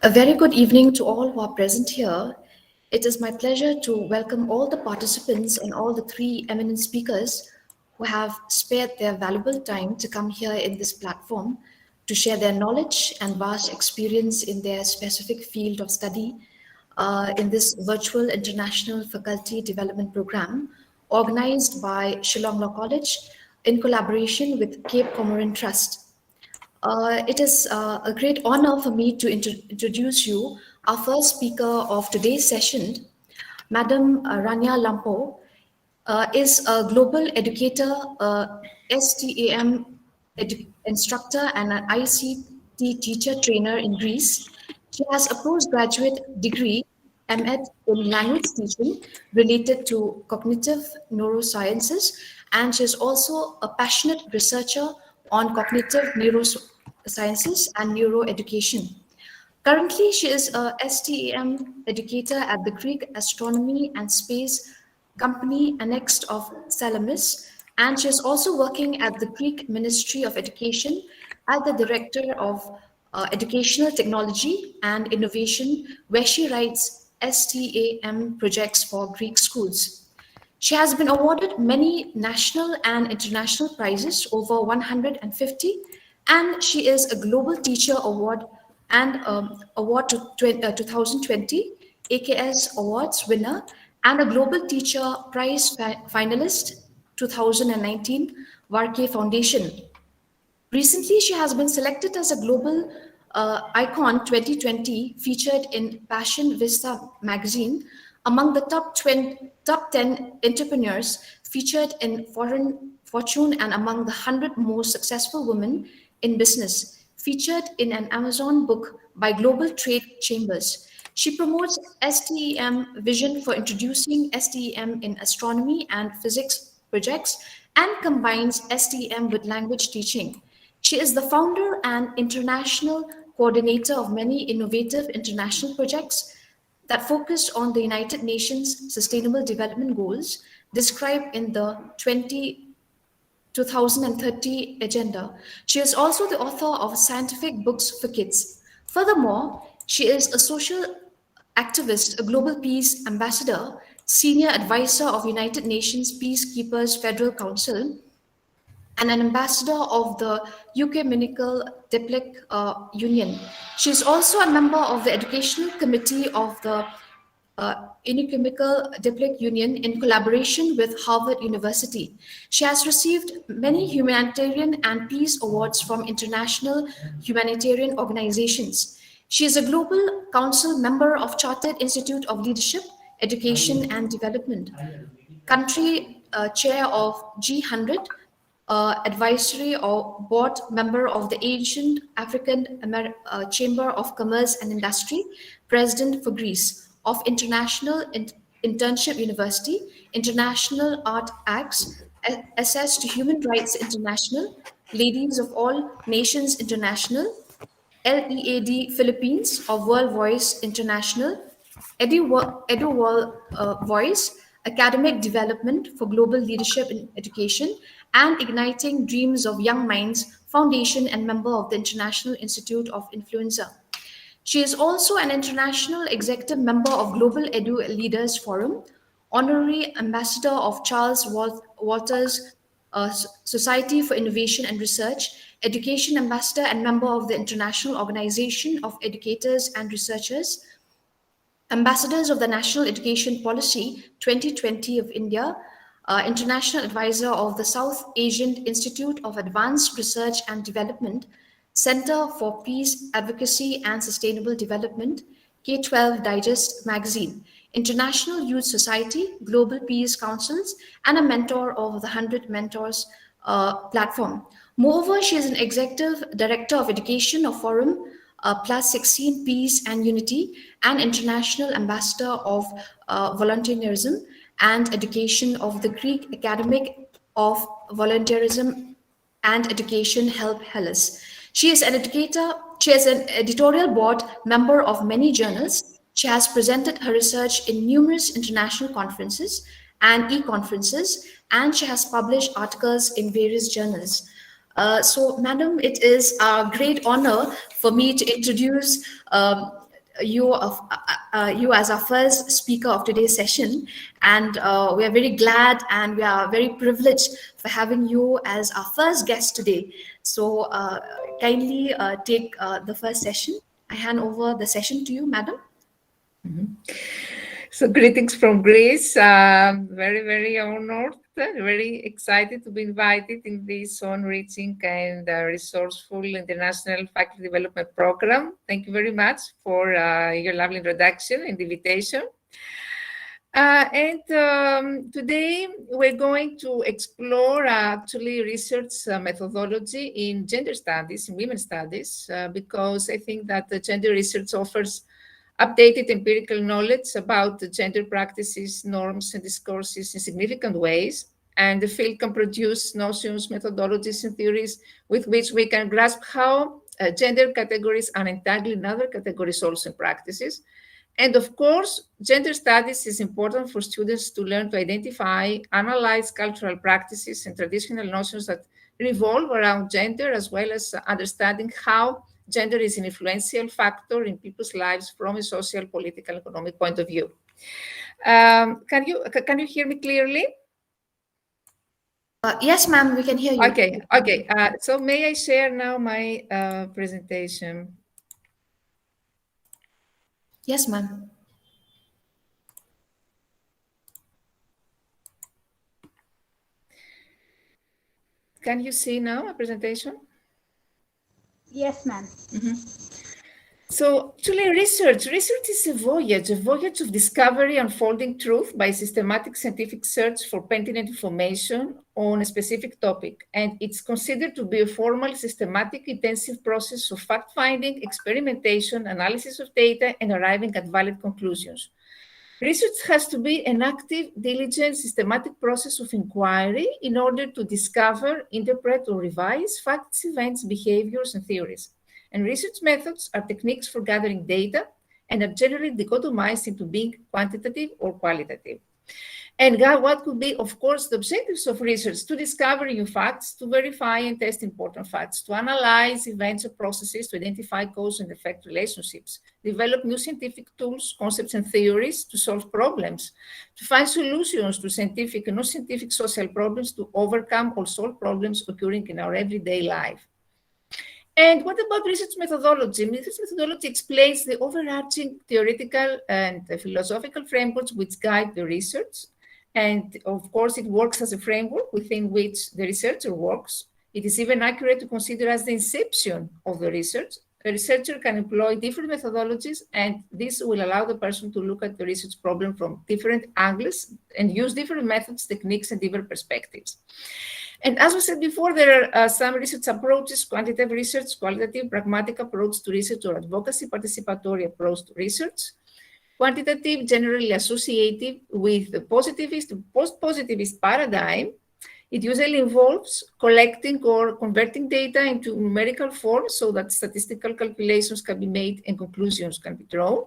A very good evening to all who are present here. It is my pleasure to welcome all the participants and all the three eminent speakers who have spared their valuable time to come here in this platform to share their knowledge and vast experience in their specific field of study in this virtual international faculty development program organized by Shillong Law College in collaboration with Cape Comorin Trust. It is a great honor for me to introduce you our first speaker of today's session, Madam Rania Lampo, is a global educator, STAM instructor, and an ICT teacher trainer in Greece. She has a postgraduate degree, MEd in language teaching related to cognitive neurosciences, and she is also a passionate researcher on cognitive neurosciences and neuroeducation. Currently, she is a STEM educator at the Greek Astronomy and Space Company annexed of Salamis, and she is also working at the Greek Ministry of Education as the Director of Educational Technology and Innovation, where she writes STAM projects for Greek schools. She has been awarded many national and international prizes, over 150, and she is a Global Teacher Award and Award 2020 AKS Awards winner and a Global Teacher Prize finalist 2019 Varkey Foundation. Recently, she has been selected as a Global Icon 2020 featured in Passion Vista magazine among the top 10 entrepreneurs featured in Foreign Fortune and among the 100 most successful women in business featured in an Amazon book by Global Trade Chambers. She promotes STEM vision for introducing STEM in astronomy and physics projects and combines STEM with language teaching. She is the founder and international coordinator of many innovative international projects that focus on the United Nations Sustainable Development Goals described in the 2030 Agenda. She is also the author of scientific books for kids. Furthermore, she is a social activist, a global peace ambassador, senior advisor of United Nations Peacekeepers Federal Council, and an ambassador of the Ecumenical Diplec Union. She is also a member of the Educational Committee of the Ecumenical Diplec Union in collaboration with Harvard University. She has received many humanitarian and peace awards from international humanitarian organizations. She is a Global Council member of Chartered Institute of Leadership, Education and Development, country chair of G100, advisory or board member of the Asian African Chamber of Commerce and Industry, president for Greece of International Internship University, International Art Acts, Access to Human Rights International, Ladies of All Nations International, LEAD Philippines of World Voice International, Edu World Voice, Academic Development for Global Leadership in Education, and Igniting Dreams of Young Minds Foundation and member of the International Institute of Influencer. She is also an international executive member of Global Edu Leaders Forum, honorary ambassador of Charles Walters Society for Innovation and Research, education ambassador and member of the International Organization of Educators and Researchers, ambassadors of the National Education Policy 2020 of India, international advisor of the South Asian Institute of Advanced Research and Development, Center for Peace, Advocacy and Sustainable Development, K-12 Digest Magazine, International Youth Society, Global Peace Councils, and a mentor of the 100 Mentors platform. Moreover, she is an executive director of education of Forum Plus 16 Peace and Unity, and international ambassador of volunteerism and education of the Greek Academic of Volunteerism and Education Help Hellas. She is an educator, she is an editorial board member of many journals. She has presented her research in numerous international conferences and e-conferences, and she has published articles in various journals. Madam, it is a great honor for me to introduce you as our first speaker of today's session, and we are very glad and we are very privileged for having you as our first guest today. So kindly take the first session. I hand over the session to you, madam. So greetings from Greece. Very, very honored, very excited to be invited in this enriching and resourceful international faculty development program. Thank you very much for your lovely introduction and invitation. Today we're going to explore actually research methodology in gender studies, in women's studies, because I think that the gender research offers updated empirical knowledge about the gender practices, norms, and discourses in significant ways. And the field can produce notions, methodologies, and theories with which we can grasp how gender categories are entangled in other categories also in practices. And of course, gender studies is important for students to learn to identify, analyze cultural practices and traditional notions that revolve around gender, as well as understanding how gender is an influential factor in people's lives from a social, political, economic point of view. Can you hear me clearly? Yes, ma'am, we can hear you. Okay. So may I share now my presentation? Yes, ma'am. Can you see now my presentation? Yes, ma'am. So actually research is a voyage of discovery, unfolding truth by systematic scientific search for pertinent information on a specific topic. And it's considered to be a formal, systematic, intensive process of fact-finding, experimentation, analysis of data, and arriving at valid conclusions. Research has to be an active, diligent, systematic process of inquiry in order to discover, interpret, or revise facts, events, behaviors, and theories. And research methods are techniques for gathering data and are generally dichotomized into being quantitative or qualitative. And what could be, of course, the objectives of research: to discover new facts, to verify and test important facts, to analyze events or processes, to identify cause and effect relationships, develop new scientific tools, concepts, and theories to solve problems, to find solutions to scientific and non-scientific social problems, to overcome or solve problems occurring in our everyday life. And what about research methodology? Research methodology explains the overarching theoretical and philosophical frameworks which guide the research. And of course, it works as a framework within which the researcher works. It is even accurate to consider as the inception of the research. A researcher can employ different methodologies, and this will allow the person to look at the research problem from different angles and use different methods, techniques, and different perspectives. And as we said before, there are some research approaches: quantitative research, qualitative, pragmatic approach to research, or advocacy, participatory approach to research. Quantitative, generally associated with the positivist, post-positivist paradigm. It usually involves collecting or converting data into numerical form so that statistical calculations can be made and conclusions can be drawn.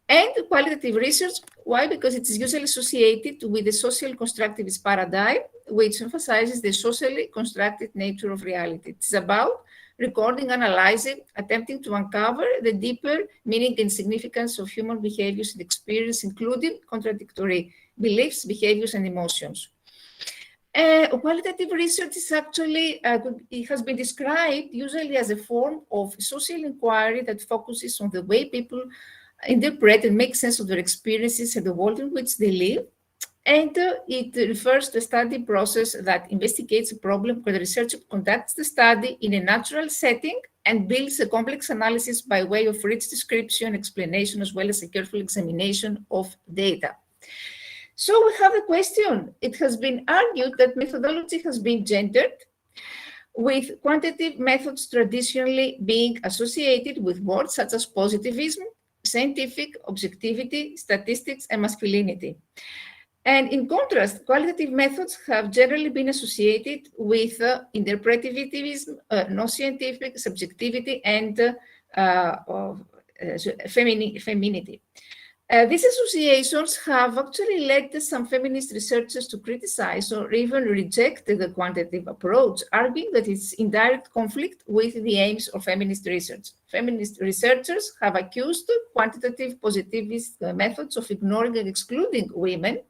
And qualitative research, why? Because it is usually associated with the social constructivist paradigm, which emphasizes the socially constructed nature of reality. It's about recording, analyzing, attempting to uncover the deeper meaning and significance of human behaviors and experience, including contradictory beliefs, behaviors, and emotions. Qualitative research is actually, it has been described usually as a form of social inquiry that focuses on the way people interpret and make sense of their experiences and the world in which they live. And it refers to a study process that investigates a problem where the researcher conducts the study in a natural setting and builds a complex analysis by way of rich description, explanation, as well as a careful examination of data. So we have a question. It has been argued that methodology has been gendered, with quantitative methods traditionally being associated with words such as positivism, scientific, objectivity, statistics, and masculinity. And in contrast, qualitative methods have generally been associated with interpretivism, non-scientific, subjectivity, and femininity. These associations have actually led some feminist researchers to criticize or even reject the quantitative approach, arguing that it's in direct conflict with the aims of feminist research. Feminist researchers have accused quantitative positivist methods of ignoring and excluding women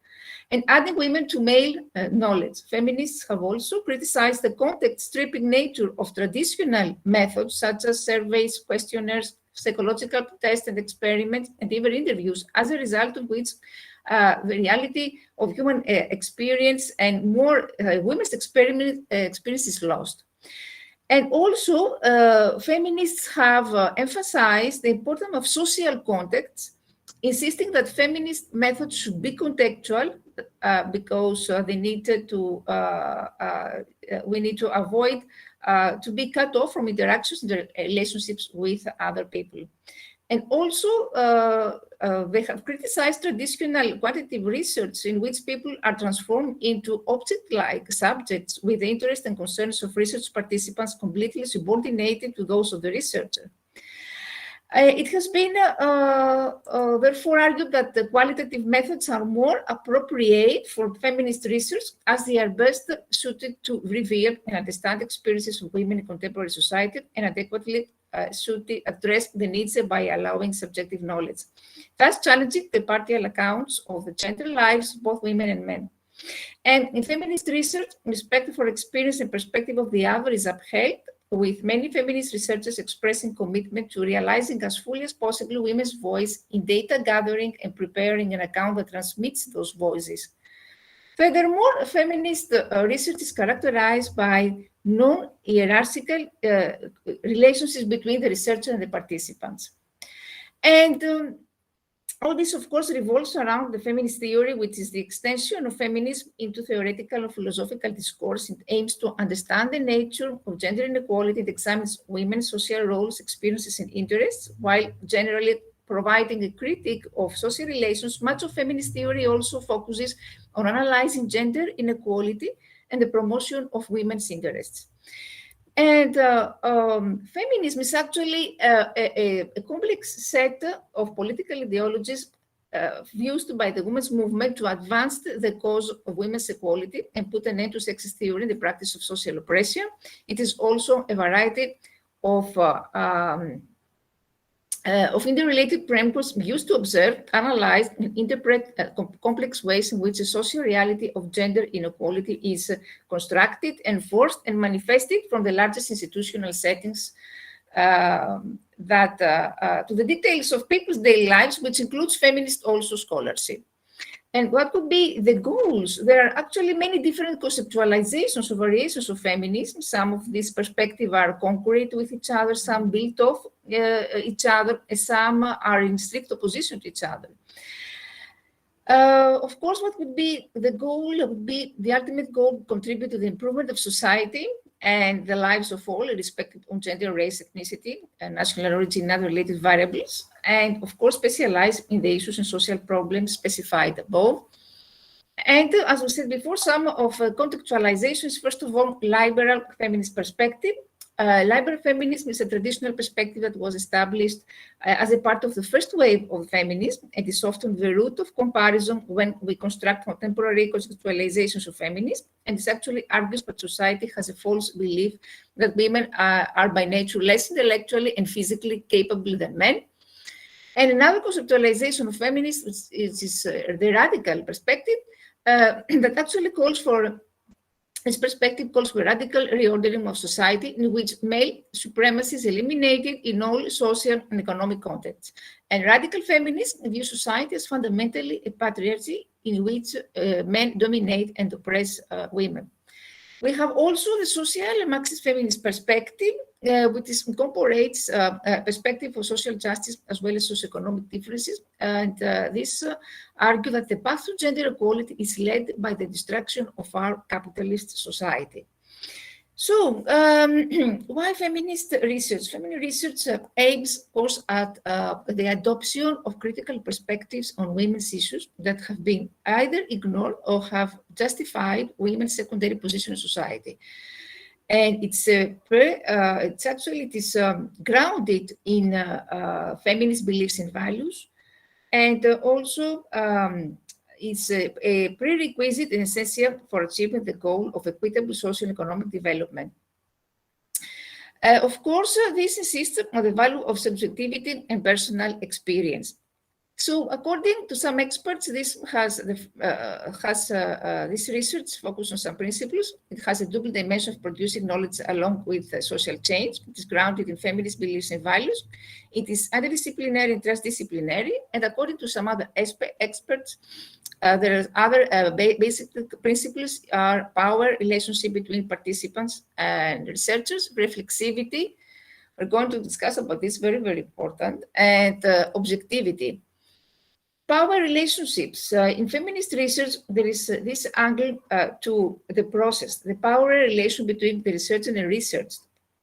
and adding women to male knowledge. Feminists have also criticized the context-stripping nature of traditional methods such as surveys, questionnaires, psychological tests and experiments, and even interviews, as a result of which the reality of human experience and more women's experience is lost. And also, feminists have emphasized the importance of social context, insisting that feminist methods should be contextual because they needed to we need to avoid to be cut off from interactions and relationships with other people. And also, they have criticized traditional quantitative research in which people are transformed into object-like subjects with the interests and concerns of research participants completely subordinated to those of the researcher. It has been therefore argued that the qualitative methods are more appropriate for feminist research as they are best suited to reveal and understand experiences of women in contemporary society and adequately should address the needs by allowing subjective knowledge, thus challenging the partial accounts of the gender lives of both women and men. And in feminist research, respect for experience and perspective of the other is upheld, with many feminist researchers expressing commitment to realizing as fully as possible women's voice in data gathering and preparing an account that transmits those voices. Furthermore, feminist research is characterized by non-hierarchical relationships between the researcher and the participants. And all this, of course, revolves around the feminist theory, which is the extension of feminism into theoretical or philosophical discourse. It aims to understand the nature of gender inequality. It examines women's social roles, experiences, and interests, while generally providing a critique of social relations. Much of feminist theory also focuses on analyzing gender inequality and the promotion of women's interests. And feminism is actually a complex set of political ideologies used by the women's movement to advance the cause of women's equality and put an end to sexist theory and the practice of social oppression. It is also a variety of interrelated premises used to observe, analyze, and interpret complex ways in which the social reality of gender inequality is constructed, enforced, and manifested from the largest institutional settings to the details of people's daily lives, which includes feminist also scholarship. And what could be the goals? There are actually many different conceptualizations or variations of feminism. Some of these perspectives are concurrent with each other, some build off each other, and some are in strict opposition to each other. Of course, what would be the goal? Would be the ultimate goal: contribute to the improvement of society and the lives of all, irrespective of gender, race, ethnicity, and national origin, and other related variables, and of course, specialize in the issues and social problems specified above. And as we said before, some of contextualization is, first of all, liberal feminist perspective. Liberal feminism is a traditional perspective that was established as a part of the first wave of feminism and is often the root of comparison when we construct contemporary contextualizations of feminism. And this actually argues that society has a false belief that women are by nature less intellectually and physically capable than men. And another conceptualization of feminism is the radical perspective that actually calls for this perspective calls for radical reordering of society in which male supremacy is eliminated in all social and economic contexts. And radical feminists view society as fundamentally a patriarchy in which men dominate and oppress women. We have also the social and Marxist feminist perspective, which incorporates a perspective of social justice as well as socioeconomic differences. And this argue that the path to gender equality is led by the destruction of our capitalist society. So, why feminist research? Feminist research aims, of course, at the adoption of critical perspectives on women's issues that have been either ignored or have justified women's secondary position in society. And it is grounded in feminist beliefs and values, And also is a prerequisite and essential for achieving the goal of equitable social and economic development. Of course, this insists on the value of subjectivity and personal experience. So, according to some experts, this research focus on some principles. It has a double dimension of producing knowledge along with social change. It is grounded in feminist beliefs and values. It is interdisciplinary and transdisciplinary. And according to some other experts, there are other basic principles are power relationship between participants and researchers, reflexivity. We're going to discuss about this, very, very important, and objectivity. Power relationships. In feminist research, there is this angle to the process, the power relation between the researcher and the researched.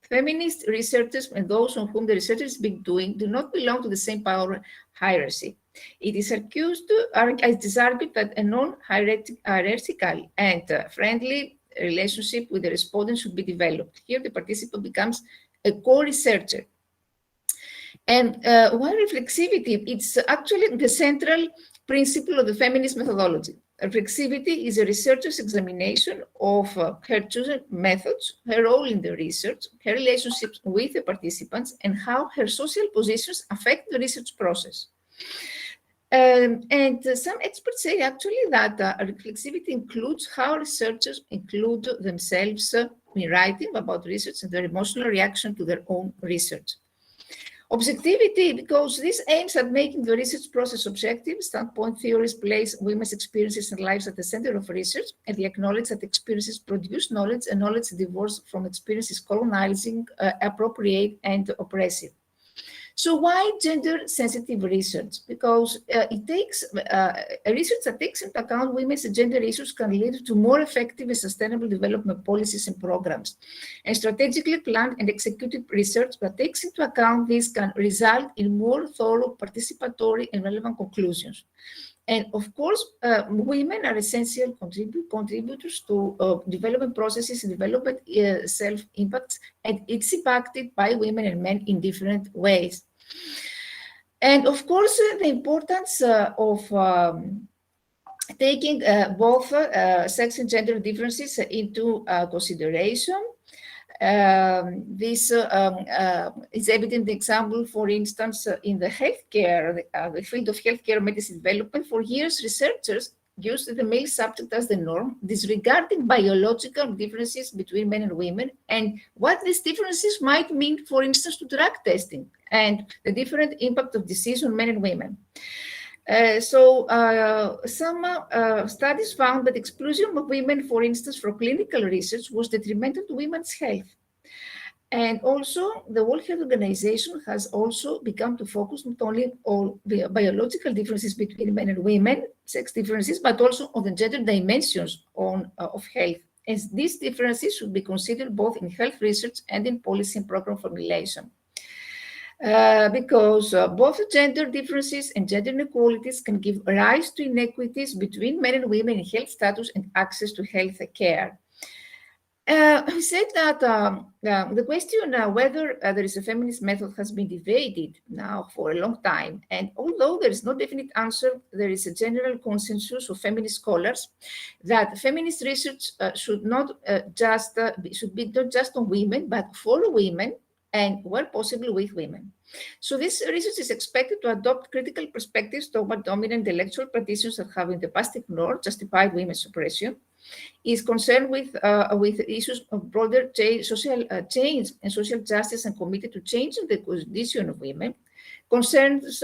Feminist researchers and those on whom the research is being doing do not belong to the same power hierarchy. It is argued that a non-hierarchical and friendly relationship with the respondent should be developed. Here, the participant becomes a co-researcher. And while reflexivity, it's actually the central principle of the feminist methodology. Reflexivity is a researcher's examination of her chosen methods, her role in the research, her relationships with the participants, and how her social positions affect the research process. And some experts say actually that reflexivity includes how researchers include themselves in writing about research and their emotional reaction to their own research. Objectivity, because this aims at making the research process objective. Standpoint theories place women's experiences and lives at the center of research, and they acknowledge that experiences produce knowledge, and knowledge divorced from experience is colonizing, appropriate, and oppressive. So why gender-sensitive research? Because it takes a research that takes into account women's and gender issues can lead to more effective and sustainable development policies and programs. And strategically planned and executed research that takes into account this can result in more thorough, participatory, and relevant conclusions. And of course, women are essential contributors to development processes and development self-impacts, and it's impacted by women and men in different ways. And of course, the importance of taking both sex and gender differences into consideration. This is evident example, for instance, in the healthcare, the field of healthcare medicine development. For years, researchers used the male subject as the norm, disregarding biological differences between men and women and what these differences might mean, for instance, to drug testing and the different impact of disease on men and women. Some studies found that exclusion of women, for instance, from clinical research was detrimental to women's health. And also, the World Health Organization has also begun to focus not only on the biological differences between men and women, sex differences, but also on the gender dimensions of health. And these differences should be considered both in health research and in policy and program formulation. Because both gender differences and gender inequalities can give rise to inequities between men and women in health status and access to health care. He said that the question whether there is a feminist method has been debated now for a long time, and although there is no definite answer, there is a general consensus of feminist scholars that feminist research should be not just on women, but for women, and where possible with women. So this research is expected to adopt critical perspectives toward dominant intellectual practitioners that have in the past ignored justified women's oppression, is concerned with issues of broader social change and social justice, and committed to changing the condition of women, concerns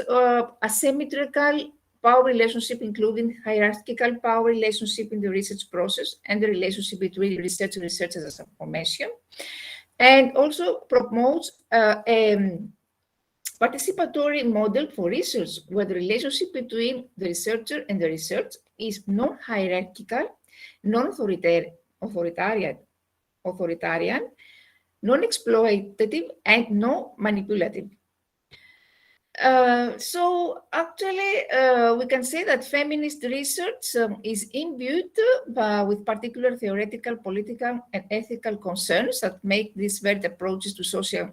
asymmetrical power relationship, including hierarchical power relationship in the research process and the relationship between research and researchers, as I mentioned, and also promotes a participatory model for research where the relationship between the researcher and the research is non-hierarchical, non-authoritarian, non-exploitative, and non-manipulative. So actually, we can say that feminist research is imbued with particular theoretical, political, and ethical concerns that make these varied approaches to social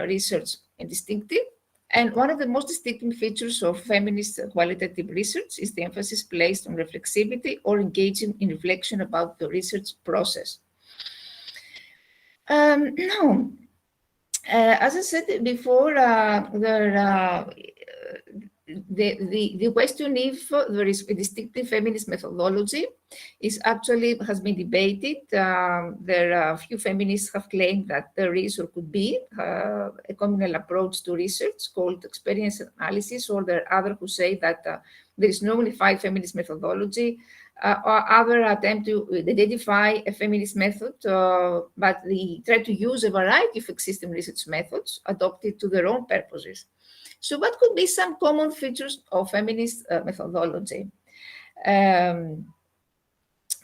research distinctive. And one of the most distinctive features of feminist qualitative research is the emphasis placed on reflexivity or engaging in reflection about the research process. Now, as I said before, the question if there is a distinctive feminist methodology has been debated. There are a few feminists have claimed that there is or could be a communal approach to research called experience analysis, or there are others who say that there is no unified feminist methodology. Or other attempt to identify a feminist method, but they try to use a variety of existing research methods adopted to their own purposes. So what could be some common features of feminist methodology? The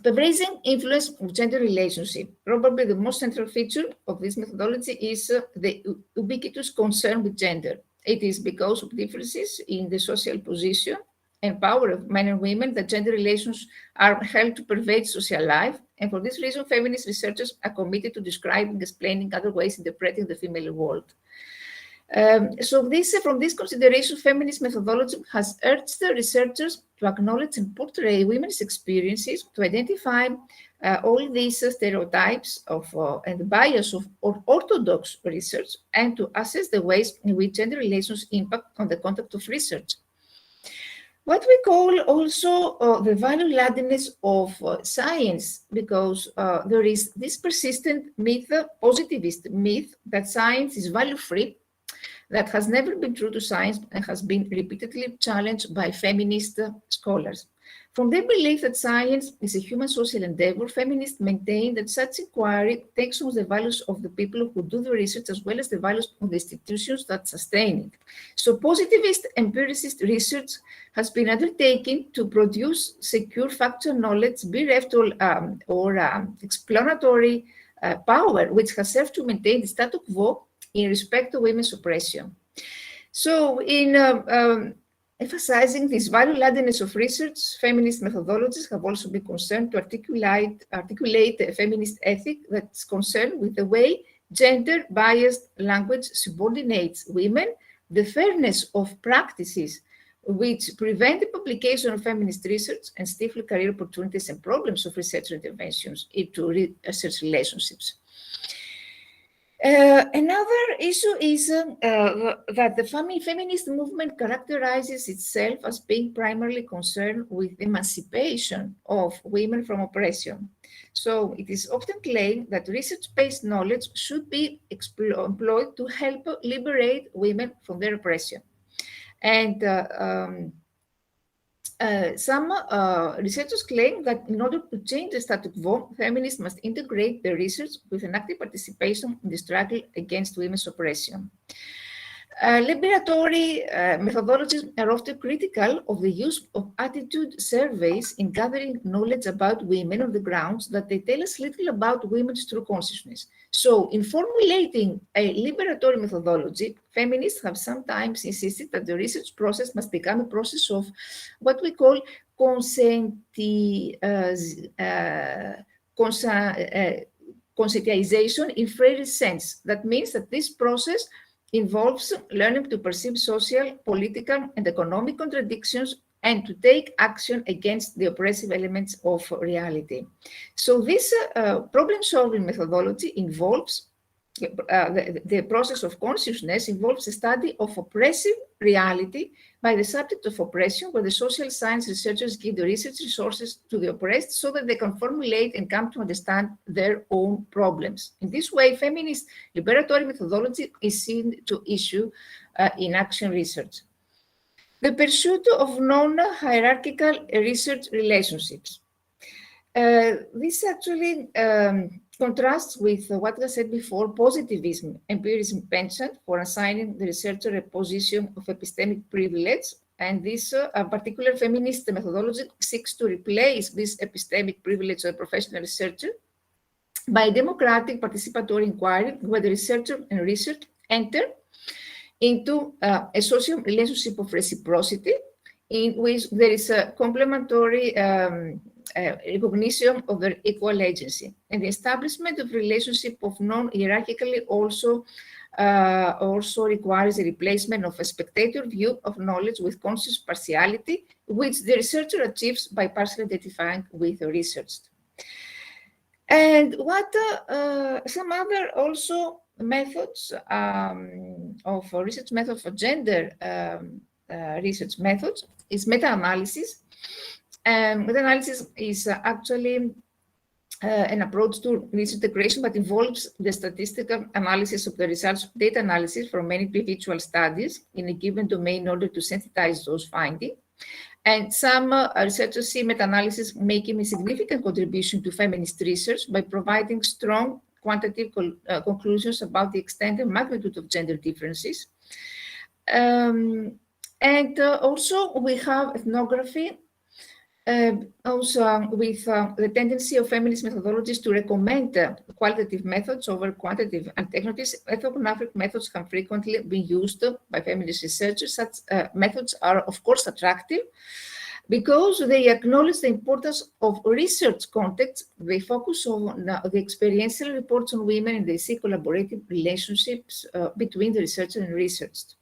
raising influence of gender relationship. Probably the most central feature of this methodology is the ubiquitous concern with gender. It is because of differences in the social position and power of men and women that gender relations are held to pervade social life. And for this reason, feminist researchers are committed to describing, explaining other ways, interpreting the female world. From this consideration, feminist methodology has urged the researchers to acknowledge and portray women's experiences, to identify all these stereotypes and bias of orthodox research, and to assess the ways in which gender relations impact on the conduct of research. What we call also the value-ladeness of science, because there is this persistent myth, positivist myth, that science is value-free, that has never been true to science and has been repeatedly challenged by feminist scholars. From their belief that science is a human social endeavor, feminists maintain that such inquiry takes on the values of the people who do the research as well as the values of the institutions that sustain it. So positivist empiricist research has been undertaken to produce secure factual knowledge bereft or explanatory power, which has served to maintain the status quo in respect to women's oppression. So in emphasizing this value-ladeness of research, feminist methodologies have also been concerned to articulate a feminist ethic that's concerned with the way gender-biased language subordinates women, the fairness of practices which prevent the publication of feminist research and stifle career opportunities and problems of research interventions into research relationships. Another issue is that the feminist movement characterizes itself as being primarily concerned with emancipation of women from oppression. So it is often claimed that research-based knowledge should be employed to help liberate women from their oppression. And some researchers claim that in order to change the status quo, feminists must integrate their research with an active participation in the struggle against women's oppression. Liberatory methodologies are often critical of the use of attitude surveys in gathering knowledge about women on the grounds that they tell us little about women's true consciousness. So in formulating a liberatory methodology, feminists have sometimes insisted that the research process must become a process of what we call conscientization in Freire's sense. That means that this process involves learning to perceive social, political, and economic contradictions and to take action against the oppressive elements of reality. So this problem-solving methodology involves the process of consciousness involves a study of oppressive reality by the subject of oppression, where the social science researchers give the research resources to the oppressed so that they can formulate and come to understand their own problems. In this way, feminist liberatory methodology is seen to issue in action research. The pursuit of non-hierarchical research relationships. This actually contrasts with what I said before, positivism, empiricism penchant for assigning the researcher a position of epistemic privilege. And this particular feminist methodology seeks to replace this epistemic privilege of a professional researcher by democratic participatory inquiry, where the researcher and research enter into a social relationship of reciprocity, in which there is a complementary recognition of their equal agency. And the establishment of relationship of non-hierarchically also also requires a replacement of a spectator view of knowledge with conscious partiality, which the researcher achieves by partially identifying with the researched. And what some other also methods of research method for gender research methods is meta-analysis. Meta-analysis is actually an approach to research integration, but involves the statistical analysis of the results of data analysis from many individual studies in a given domain in order to synthesize those findings. And some researchers see meta-analysis making a significant contribution to feminist research by providing strong quantitative conclusions about the extent and magnitude of gender differences. Also we have ethnography, also with the tendency of feminist methodologies to recommend qualitative methods over quantitative alternatives. Ethnographic methods have frequently been used by feminist researchers. Such methods are, of course, attractive because they acknowledge the importance of research context. They focus on the experiential reports on women and they see collaborative relationships between the researcher and researched.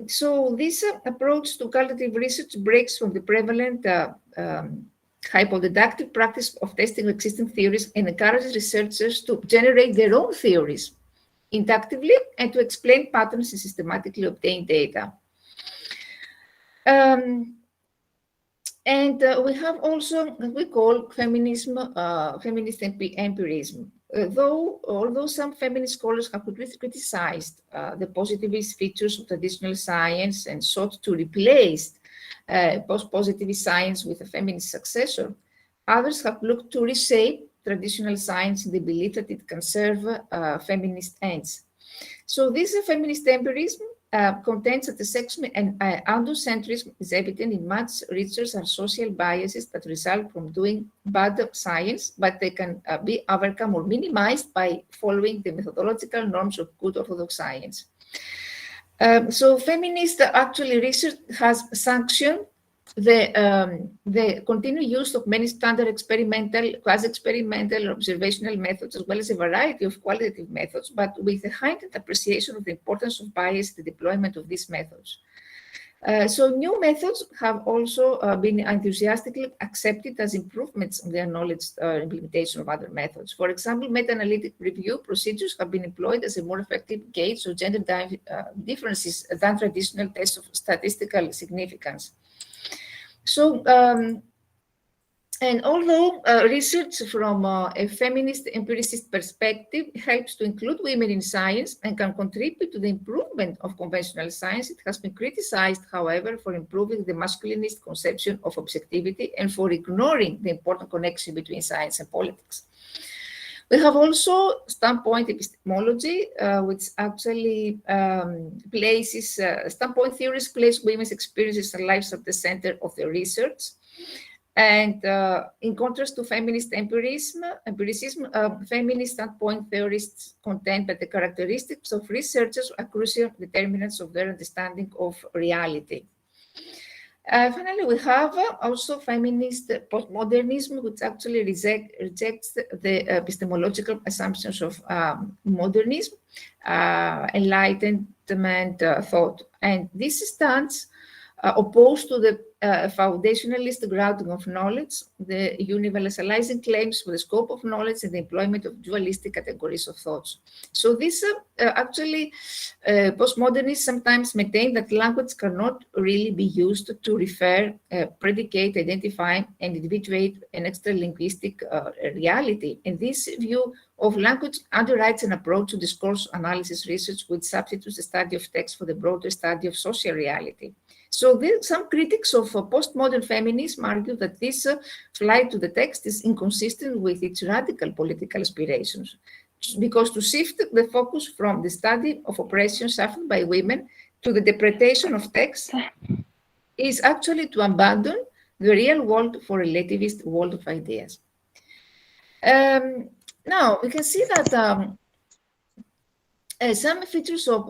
So this approach to qualitative research breaks from the prevalent hypodidactic practice of testing existing theories and encourages researchers to generate their own theories inductively and to explain patterns and systematically obtain data. We have also what we call feminism, feminist empirism. Although some feminist scholars have criticized the positivist features of traditional science and sought to replace post-positivist science with a feminist successor, others have looked to reshape traditional science in the belief that it can serve feminist ends. So this feminist empirism contends that the sexism and androcentrism is evident in much research and social biases that result from doing bad science, but they can be overcome or minimized by following the methodological norms of good orthodox science. So feminist actually research has sanctioned the continued use of many standard experimental, quasi-experimental, observational methods, as well as a variety of qualitative methods, but with a heightened appreciation of the importance of bias in the deployment of these methods. So new methods have also been enthusiastically accepted as improvements in their knowledge implementation of other methods. For example, meta-analytic review procedures have been employed as a more effective gauge of gender differences than traditional tests of statistical significance. So, and although research from a feminist empiricist perspective helps to include women in science and can contribute to the improvement of conventional science, it has been criticized, however, for improving the masculinist conception of objectivity and for ignoring the important connection between science and politics. We have also standpoint epistemology, which actually places, standpoint theories place women's experiences and lives at the center of their research. And in contrast to feminist empiricism, feminist standpoint theorists contend that the characteristics of researchers are crucial determinants of their understanding of reality. Finally, we have also feminist postmodernism, which actually rejects the epistemological assumptions of modernism, enlightenment thought. And this stands opposed to the foundationalist grounding of knowledge, the universalizing claims for the scope of knowledge and the employment of dualistic categories of thoughts. So this actually, postmodernists sometimes maintain that language cannot really be used to refer, predicate, identify, and individuate an extra-linguistic reality. And this view of language underwrites an approach to discourse analysis research which substitutes the study of text for the broader study of social reality. So some critics of postmodern feminism argue that this flight to the text is inconsistent with its radical political aspirations, because to shift the focus from the study of oppression suffered by women to the interpretation of text is actually to abandon the real world for a relativist world of ideas. Now, we can see that some features of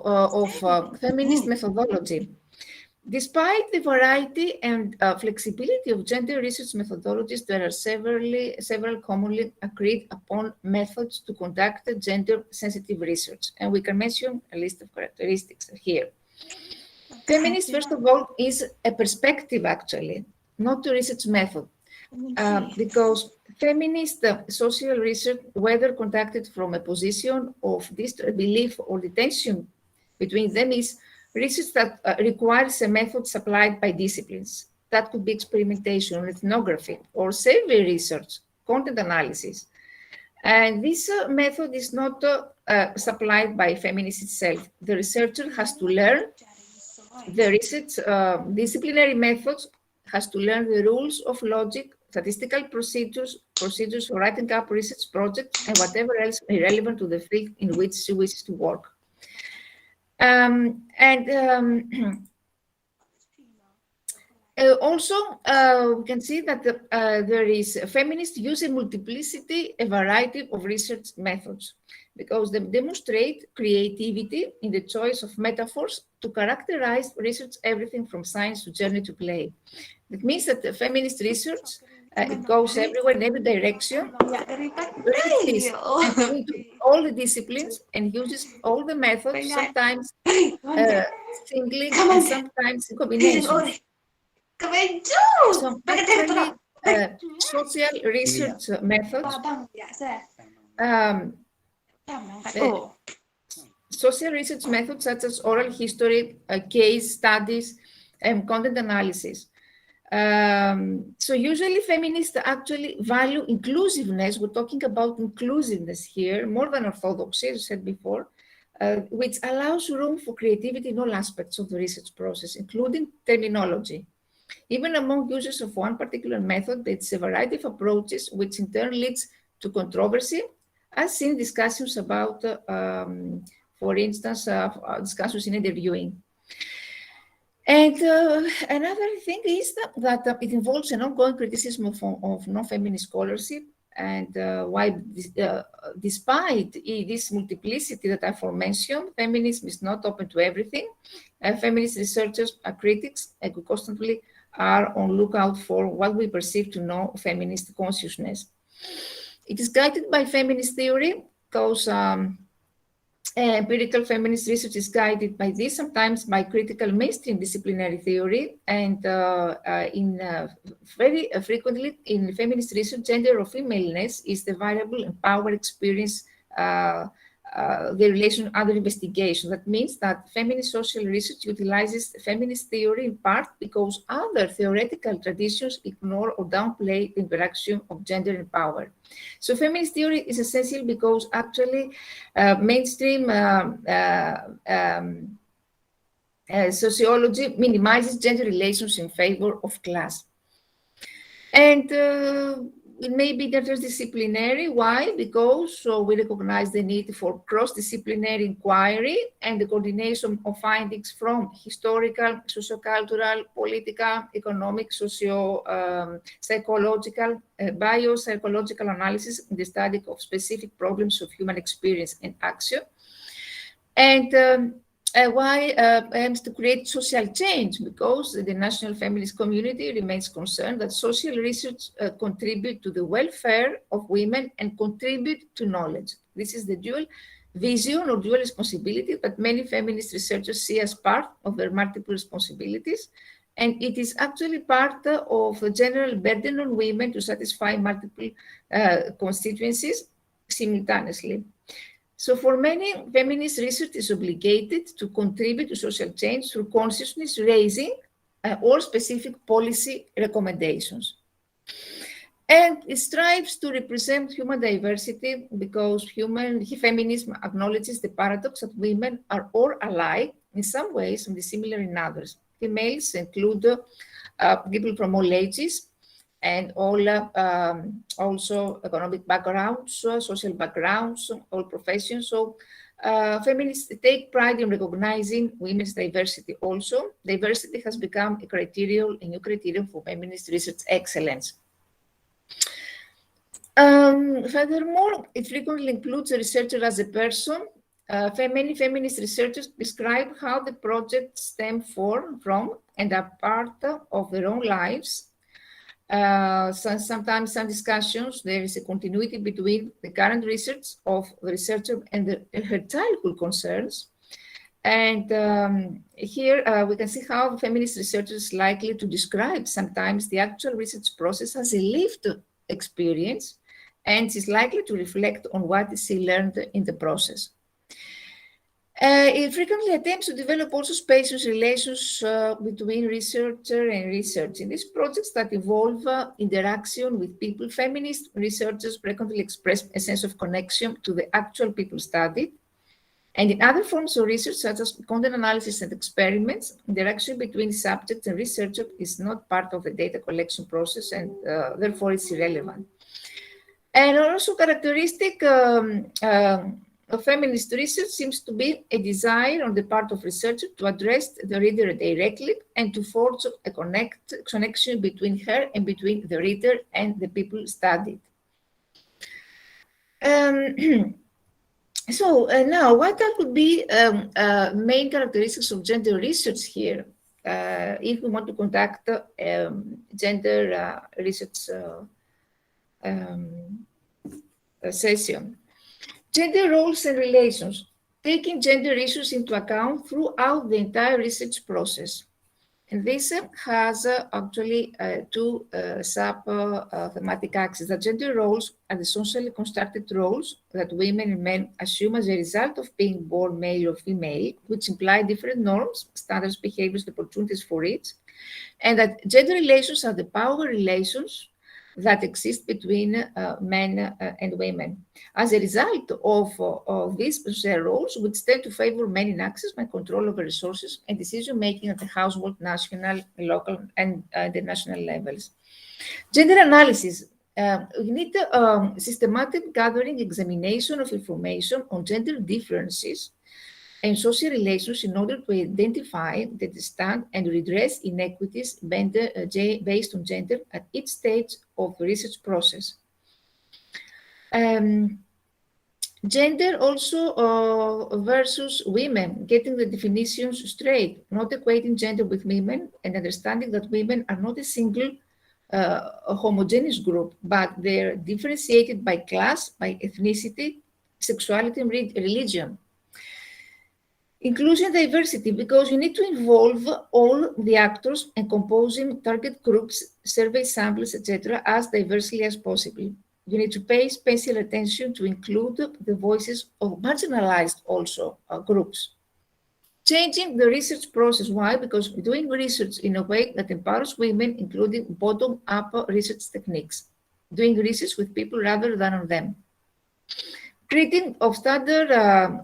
feminist methodology Despite the variety and flexibility of gender research methodologies, there are several commonly agreed upon methods to conduct gender-sensitive research, and we can mention a list of characteristics here. Feminist, first of all, is a perspective, actually, not a research method, because feminist social research, whether conducted from a position of belief or the tension between them, is research that requires a method supplied by disciplines. That could be experimentation, ethnography, or survey research, content analysis. And this method is not supplied by feminist itself. The researcher has to learn the research disciplinary methods, has to learn the rules of logic, statistical procedures for writing up research projects, and whatever else irrelevant to the field in which she wishes to work. Also, we can see that there is feminists use a multiplicity, a variety of research methods, because they demonstrate creativity in the choice of metaphors to characterize research, everything from science to journey to play. That means that the feminist research, it goes everywhere in every direction, into all the disciplines, and uses all the methods, sometimes singly and sometimes in combination. So actually, social research methods, social research methods such as oral history, case studies, and content analysis. So usually feminists actually value inclusiveness. We're talking about inclusiveness here, more than orthodoxy, as I said before, which allows room for creativity in all aspects of the research process, including terminology. Even among users of one particular method, it's a variety of approaches, which in turn leads to controversy, as in discussions about, for instance, discussions in interviewing. And another thing is that it involves an ongoing criticism of non-feminist scholarship, and why, despite this multiplicity that I've mentioned, feminism is not open to everything. Feminist researchers are critics, and we constantly are on lookout for what we perceive to know feminist consciousness. It is guided by feminist theory, because empirical feminist research is guided by this, sometimes by critical mainstream disciplinary theory, and very frequently in feminist research, gender or femaleness is the variable and power experience, the relation under investigation. That means that feminist social research utilizes feminist theory in part because other theoretical traditions ignore or downplay the interaction of gender and power. So feminist theory is essential because actually mainstream sociology minimizes gender relations in favor of class. And it may be interdisciplinary. Why? Because we recognize the need for cross-disciplinary inquiry and the coordination of findings from historical, sociocultural, political, economic, psychological, biopsychological analysis in the study of specific problems of human experience and action. And why aims to create social change, because the national feminist community remains concerned that social research contribute to the welfare of women and contribute to knowledge. This is the dual vision or dual responsibility that many feminist researchers see as part of their multiple responsibilities. And it is actually part of a general burden on women to satisfy multiple constituencies simultaneously. So for many, feminist research is obligated to contribute to social change through consciousness raising or specific policy recommendations. And it strives to represent human diversity because feminism acknowledges the paradox that women are all alike in some ways and dissimilar in others. Females include people from all ages, and all also economic backgrounds, social backgrounds, all professions. So feminists take pride in recognizing women's diversity also. Diversity has become a new criterion for feminist research excellence. Furthermore, it frequently includes a researcher as a person. Many feminist researchers describe how the project stem from and are part of their own lives. Sometimes some discussions, there is a continuity between the current research of the researcher and her childhood concerns. And here we can see how feminist researchers are likely to describe sometimes the actual research process as a lived experience, and is likely to reflect on what she learned in the process. It frequently attempts to develop also spacious relations between researcher and research. In these projects that involve interaction with people, feminist researchers frequently express a sense of connection to the actual people studied. And in other forms of research, such as content analysis and experiments, interaction between subject and researcher is not part of the data collection process, and therefore it's irrelevant. And also characteristic of feminist research seems to be a desire on the part of researchers to address the reader directly and to forge a connection between her and between the reader and the people studied. So now, what could be main characteristics of gender research here? If we want to conduct gender research session. Gender roles and relations, taking gender issues into account throughout the entire research process. And this has actually two sub-thematic axes. The gender roles are the socially constructed roles that women and men assume as a result of being born male or female, which imply different norms, standards, behaviors, and opportunities for each. And that gender relations are the power relations that exist between men and women. As a result of these roles, which tend to favor men in access and control over resources and decision-making at the household, national, local, and the national levels. Gender analysis. We need systematic gathering, examination of information on gender differences and social relations in order to identify, understand, and redress inequities based on gender at each stage of the research process. Gender also versus women, getting the definitions straight, not equating gender with women, and understanding that women are not a single homogeneous group, but they're differentiated by class, by ethnicity, sexuality, and religion. Inclusion diversity, because you need to involve all the actors and composing target groups, survey samples, etc., as diversely as possible. You need to pay special attention to include the voices of marginalized also groups. Changing the research process. Why? Because doing research in a way that empowers women, including bottom-up research techniques. Doing research with people rather than on them. Treating of standard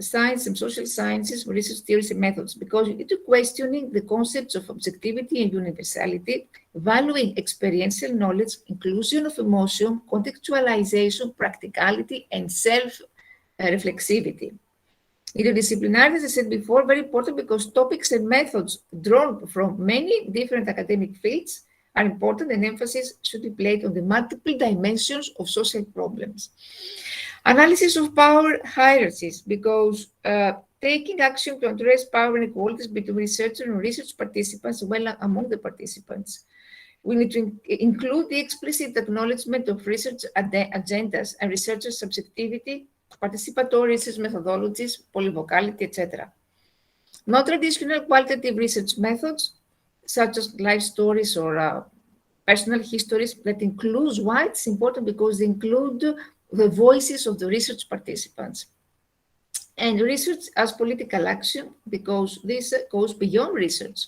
science and social sciences, research theories and methods, because you need to questioning the concepts of objectivity and universality, valuing experiential knowledge, inclusion of emotion, contextualization, practicality, and self-reflexivity. Interdisciplinarity, as I said before, very important because topics and methods drawn from many different academic fields are important, and emphasis should be placed on the multiple dimensions of social problems. Analysis of power hierarchies, because taking action to address power inequalities between researchers and research participants, well among the participants. We need to include the explicit acknowledgement of research agendas and researcher subjectivity, participatory research methodologies, polyvocality, etc. Non-traditional qualitative research methods, such as life stories or personal histories, that includes why it's important because they include the voices of the research participants. And research as political action, because this goes beyond research.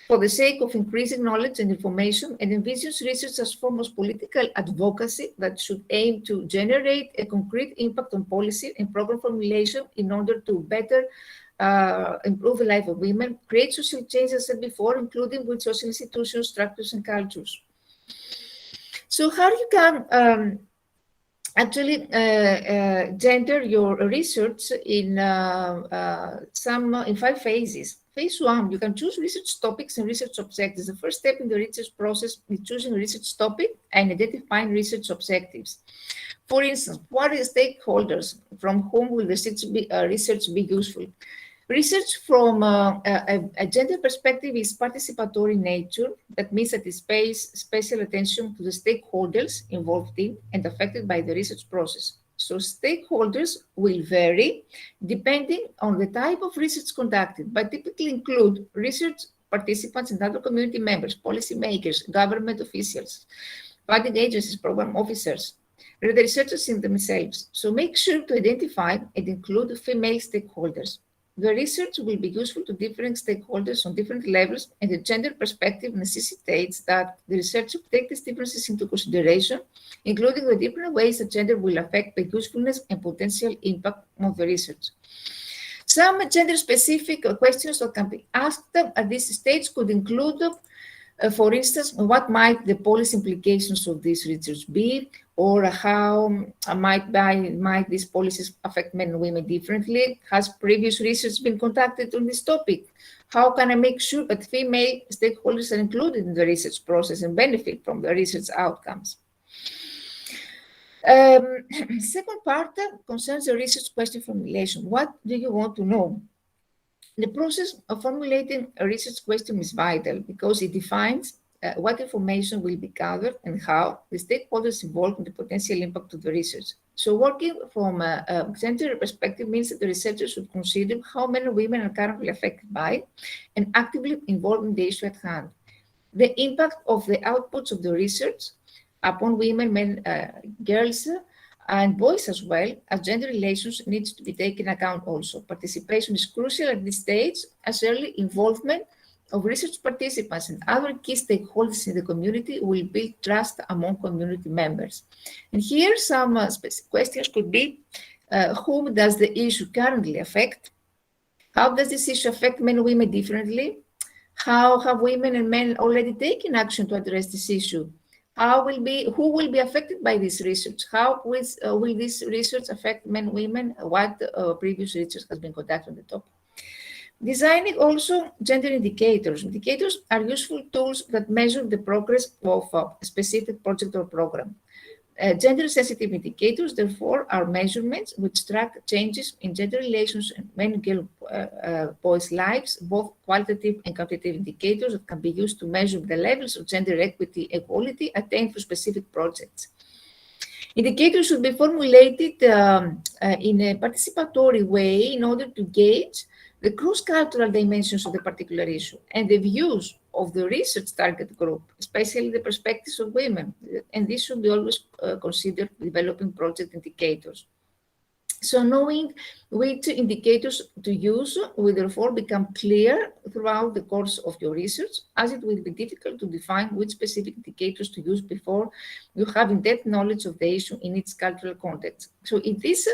For the sake of increasing knowledge and information, and envisions research as form of political advocacy that should aim to generate a concrete impact on policy and program formulation in order to better improve the life of women, create social change, as I said before, including with social institutions, structures, and cultures. So how you can actually gender your research in 5 phases. Phase 1, you can choose research topics and research objectives. The first step in the research process is choosing a research topic and identifying research objectives. For instance, what are the stakeholders from whom will the research be useful? Research from a gender perspective is participatory in nature. That means that it pays special attention to the stakeholders involved in and affected by the research process. So stakeholders will vary depending on the type of research conducted, but typically include research participants and other community members, policymakers, government officials, funding agencies, program officers, the researchers in themselves. So make sure to identify and include female stakeholders. The research will be useful to different stakeholders on different levels, and the gender perspective necessitates that the researcher take these differences into consideration, including the different ways that gender will affect the usefulness and potential impact of the research. Some gender-specific questions that can be asked at this stage could include, for instance, what might the policy implications of this research be, or how might these policies affect men and women differently? Has previous research been conducted on this topic? How can I make sure that female stakeholders are included in the research process and benefit from the research outcomes? Second part concerns the research question formulation. What do you want to know? The process of formulating a research question is vital because it defines what information will be gathered and how the stakeholders involved in the potential impact of the research. So working from a gender perspective means that the researchers should consider how men and women are currently affected by and actively involved in the issue at hand. The impact of the outputs of the research upon women, men, girls, and boys as well, as gender relations needs to be taken account also. Participation is crucial at this stage, as early involvement of research participants and other key stakeholders in the community will build trust among community members. And here some specific questions could be, whom does the issue currently affect? How does this issue affect men and women differently? How have women and men already taken action to address this issue? Who will be affected by this research? How will this research affect men and women? What previous research has been conducted on the topic? Designing also gender indicators. Indicators are useful tools that measure the progress of a specific project or program. Gender-sensitive indicators, therefore, are measurements which track changes in gender relations in men and boys' lives, both qualitative and quantitative indicators that can be used to measure the levels of gender equity and equality attained for specific projects. Indicators should be formulated in a participatory way in order to gauge the cross-cultural dimensions of the particular issue and the views of the research target group, especially the perspectives of women. And this should be always considered developing project indicators. So knowing which indicators to use will therefore become clear throughout the course of your research, as it will be difficult to define which specific indicators to use before you have in-depth knowledge of the issue in its cultural context. So in this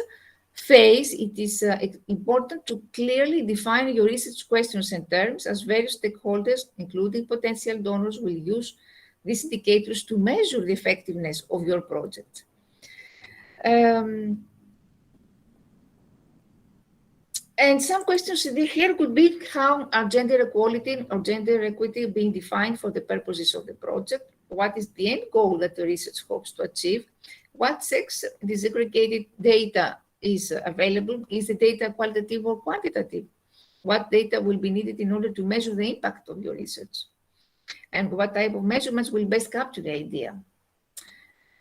phase, it is important to clearly define your research questions and terms, as various stakeholders, including potential donors, will use these indicators to measure the effectiveness of your project. And some questions here could be, how are gender equality or gender equity being defined for the purposes of the project? What is the end goal that the research hopes to achieve? What sex disaggregated data is available? Is the data qualitative or quantitative? What data will be needed in order to measure the impact of your research? And what type of measurements will best capture the idea?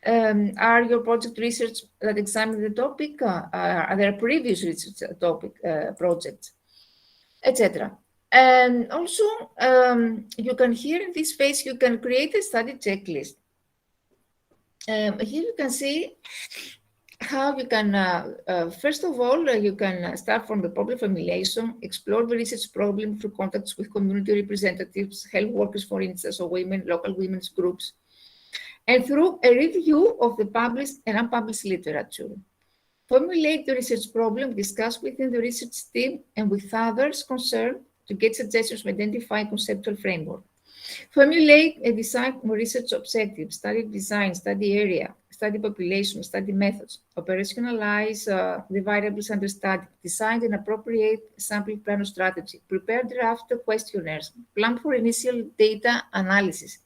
Are your project research that examine the topic? Are there previous research topic projects, etc.? And also, you can here in this phase, you can create a study checklist. Here you can see how you can, first of all, you can start from the problem formulation, explore the research problem through contacts with community representatives, health workers, for instance, or women, local women's groups, and through a review of the published and unpublished literature. Formulate the research problem, discuss within the research team and with others concerned to get suggestions to identify conceptual framework. Formulate a design for research objectives, study design, study area, study population, study methods. Operationalize the variables under study. Design an appropriate sample plan or strategy. Prepare draft questionnaires. Plan for initial data analysis.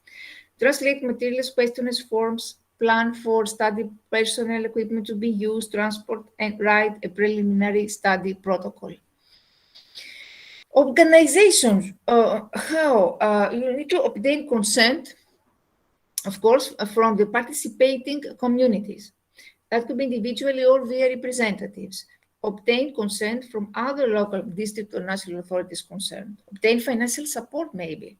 Translate materials, questionnaires, forms. Plan for study personnel, equipment to be used, transport, and write a preliminary study protocol. Organizations, how? You need to obtain consent, of course, from the participating communities. That could be individually or via representatives. Obtain consent from other local, district, or national authorities concerned. Obtain financial support, maybe.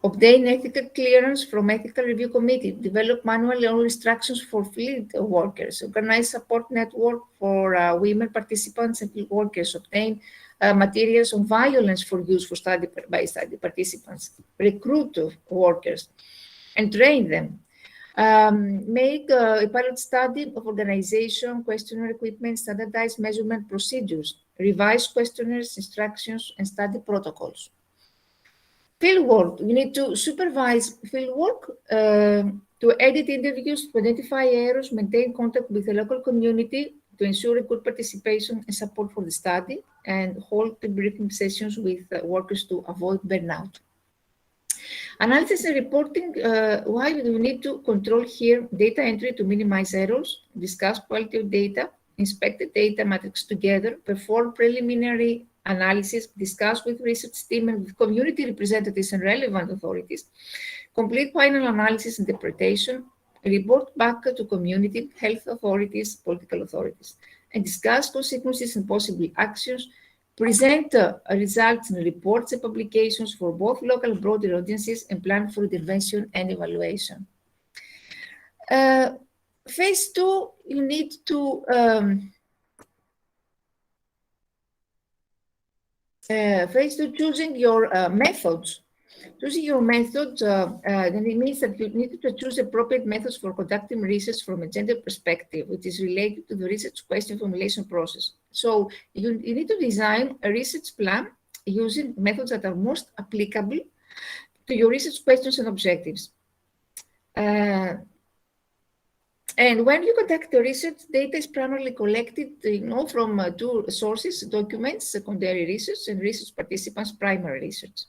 Obtain ethical clearance from ethical review committee. Develop manual or instructions for field workers. Organize support network for women participants and field workers. Obtain materials on violence for use for study by study participants. Recruit workers and train them. Make a pilot study of organization, questionnaire equipment, standardized measurement procedures, revise questionnaires, instructions, and study protocols. Fieldwork, you need to supervise fieldwork, to edit interviews, to identify errors, maintain contact with the local community, to ensure good participation and support for the study, and hold debriefing sessions with workers to avoid burnout. Analysis and reporting, why do we need to control here data entry to minimize errors, discuss quality of data, inspect the data matrix together, perform preliminary analysis, discuss with research team and with community representatives and relevant authorities, complete final analysis and interpretation, report back to community, health authorities, political authorities, and discuss consequences and possible actions, present results and reports and publications for both local and broader audiences, and plan for intervention and evaluation. Phase 2, you need to choosing your methods. Choosing your methods, then it means that you need to choose appropriate methods for conducting research from a gender perspective, which is related to the research question formulation process. So you need to design a research plan using methods that are most applicable to your research questions and objectives. And when you conduct the research, data is primarily collected, from two sources: documents, secondary research, and research participants' primary research.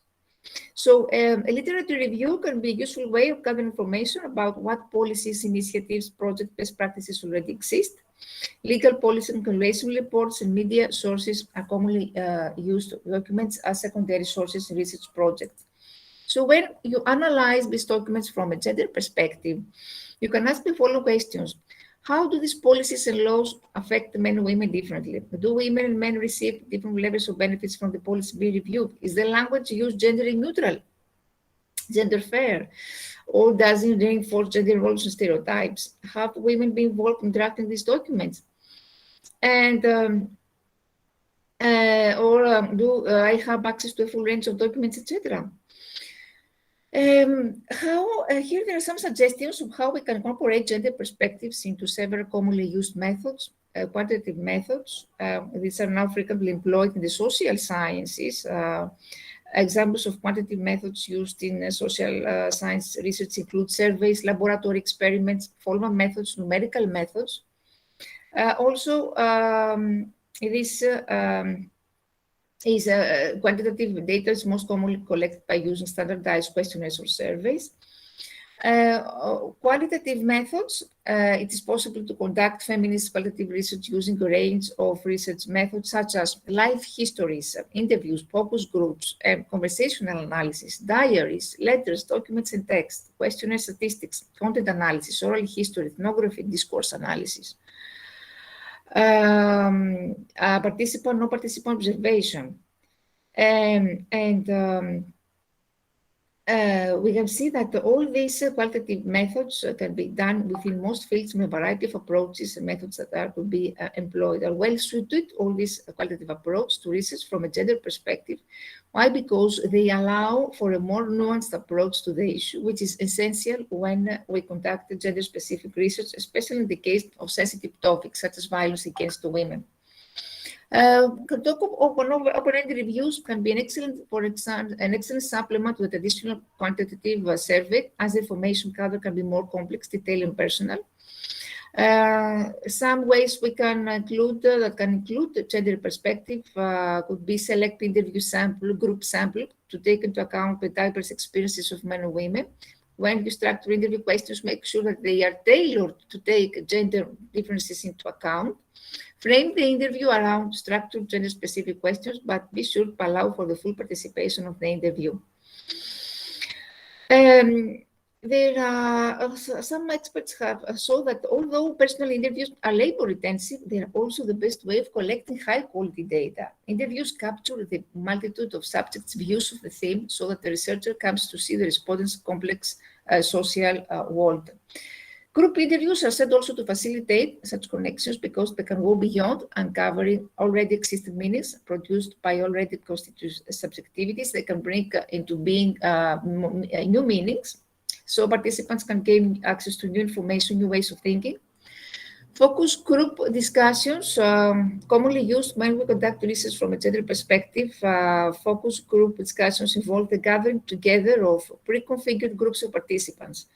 So a literature review can be a useful way of gathering information about what policies, initiatives, project best practices already exist. Legal policy and regulation reports and media sources are commonly used documents as secondary sources in research projects. So when you analyze these documents from a gender perspective, you can ask the following questions. How do these policies and laws affect men and women differently? Do women and men receive different levels of benefits from the policy being reviewed? Is the language used gender neutral, gender fair, or does it reinforce gender roles and stereotypes? Have women been involved in drafting these documents? And do I have access to a full range of documents, etc.? Here there are some suggestions of how we can incorporate gender perspectives into several commonly used methods, quantitative methods. These are now frequently employed in the social sciences. Examples of quantitative methods used in social science research include surveys, laboratory experiments, formal methods, numerical methods. Quantitative data is most commonly collected by using standardized questionnaires or surveys. Qualitative methods, it is possible to conduct feminist qualitative research using a range of research methods such as life histories, interviews, focus groups, conversational analysis, diaries, letters, documents and text, questionnaire statistics, content analysis, oral history, ethnography, discourse analysis. Participant, non-participant observation. We can see that all these qualitative methods can be done within most fields in a variety of approaches and methods that could be employed. Are well suited, all these qualitative approach to research from a gender perspective. Why? Because they allow for a more nuanced approach to the issue, which is essential when we conduct gender-specific research, especially in the case of sensitive topics such as violence against women. Open-ended reviews can be an excellent supplement with additional quantitative survey, as the information gathered can be more complex, detailed, and personal. Some ways we can include the gender perspective could be select interview sample, group sample, to take into account the diverse experiences of men and women. When you structure interview questions, make sure that they are tailored to take gender differences into account. Frame the interview around structured gender-specific questions, but be sure to allow for the full participation of the interview. There are some experts have shown that although personal interviews are labor-intensive, they are also the best way of collecting high-quality data. Interviews capture the multitude of subjects' views of the theme so that the researcher comes to see the respondents' complex social world. Group interviews are said also to facilitate such connections because they can go beyond uncovering already existing meanings produced by already constituted subjectivities. They can bring into being new meanings, so participants can gain access to new information, new ways of thinking. Focus group discussions, commonly used when we conduct research from a gender perspective. Focus group discussions involve the gathering together of pre-configured groups of participants.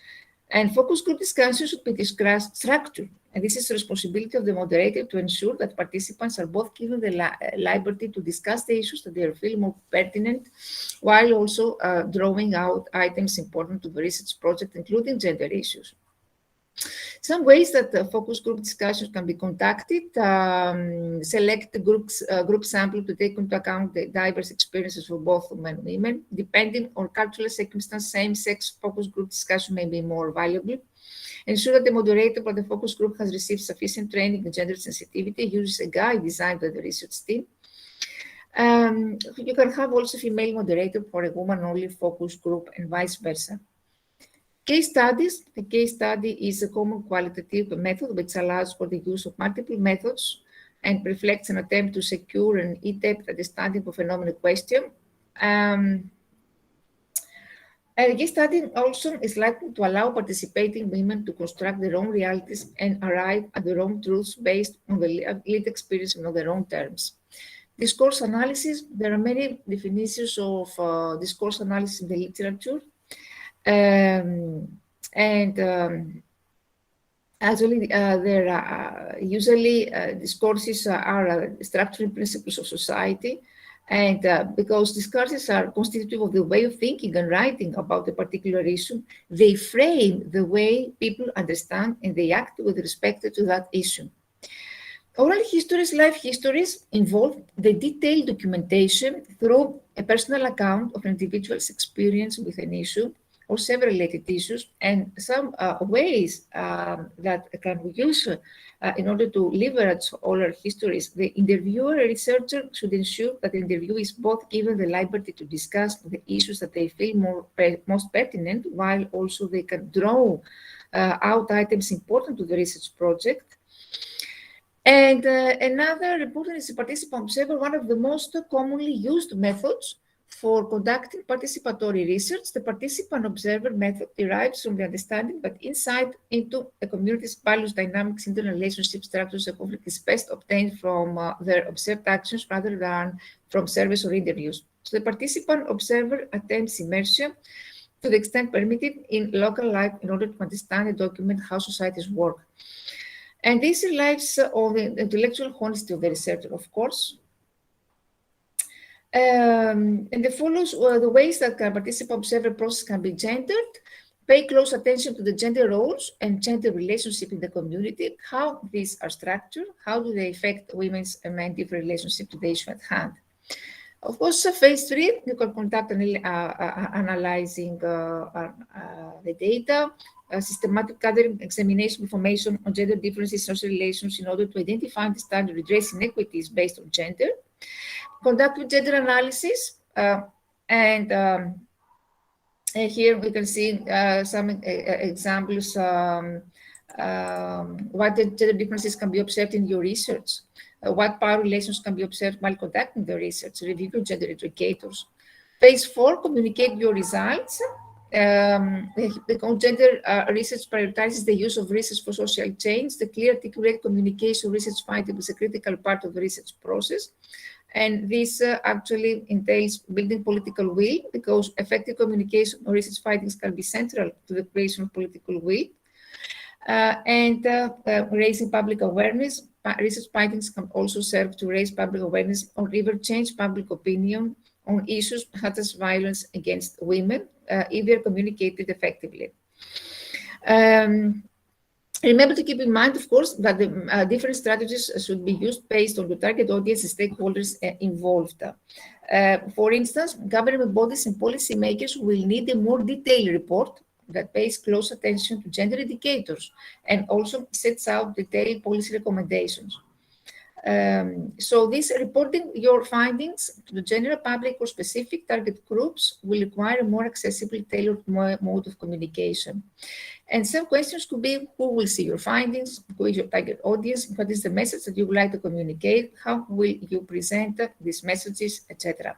And focus group discussions should be discussed structured. And this is the responsibility of the moderator to ensure that participants are both given the liberty to discuss the issues that they feel more pertinent, while also drawing out items important to the research project, including gender issues. Some ways that focus group discussions can be conducted: select the group sample to take into account the diverse experiences for both men and women. Depending on cultural circumstances, same-sex focus group discussion may be more valuable. Ensure that the moderator for the focus group has received sufficient training in gender sensitivity, uses a guide designed by the research team. You can have also female moderator for a woman-only focus group and vice versa. Case studies. The case study is a common qualitative method which allows for the use of multiple methods and reflects an attempt to secure an in-depth understanding of a phenomenon question. A case study also is likely to allow participating women to construct their own realities and arrive at their own truths based on the lived experience and on their own terms. Discourse analysis. There are many definitions of discourse analysis in the literature. Actually, there are usually discourses are structuring principles of society, and because discourses are constitutive of the way of thinking and writing about a particular issue, they frame the way people understand and they act with respect to that issue. Oral histories, life histories, involve the detailed documentation through a personal account of an individual's experience with an issue or several related issues, and some ways that can be used in order to leverage oral histories. The interviewer, a researcher, should ensure that the interview is both given the liberty to discuss the issues that they feel most pertinent, while also they can draw out items important to the research project. And another important is the participant observer, one of the most commonly used methods for conducting participatory research. The participant observer method derives from the understanding that insight into a community's values, dynamics, internal relationship structures, and conflict is best obtained from their observed actions rather than from surveys or interviews. So the participant observer attempts immersion to the extent permitted in local life in order to understand and document how societies work. And this relies on the intellectual honesty of the researcher, of course. And the follows the ways that participant observer process can be gendered. Pay close attention to the gender roles and gender relationship in the community, how these are structured, how do they affect women's and men's different relationship to the issue at hand. Of course, phase 3, you can conduct analyzing the data, systematic gathering, examination information on gender differences, social relations in order to identify, understand, and redress inequities based on gender. Conduct gender analysis, and here we can see some examples what the gender differences can be observed in your research. What power relations can be observed while conducting the research, review your gender indicators. Phase 4, communicate your results. The gender research prioritizes the use of research for social change. The clear, articulate communication of research findings is a critical part of the research process. And this actually entails building political will, because effective communication of research findings can be central to the creation of political will. And raising public awareness. Research findings can also serve to raise public awareness or even change public opinion on issues such as violence against women if they are communicated effectively. Remember to keep in mind, of course, that the different strategies should be used based on the target audience and stakeholders involved. For instance, government bodies and policymakers will need a more detailed report that pays close attention to gender indicators and also sets out detailed policy recommendations. So this reporting your findings to the general public or specific target groups will require a more accessible, tailored mode of communication. And some questions could be, who will see your findings? Who is your target audience? What is the message that you would like to communicate? How will you present these messages, etc.?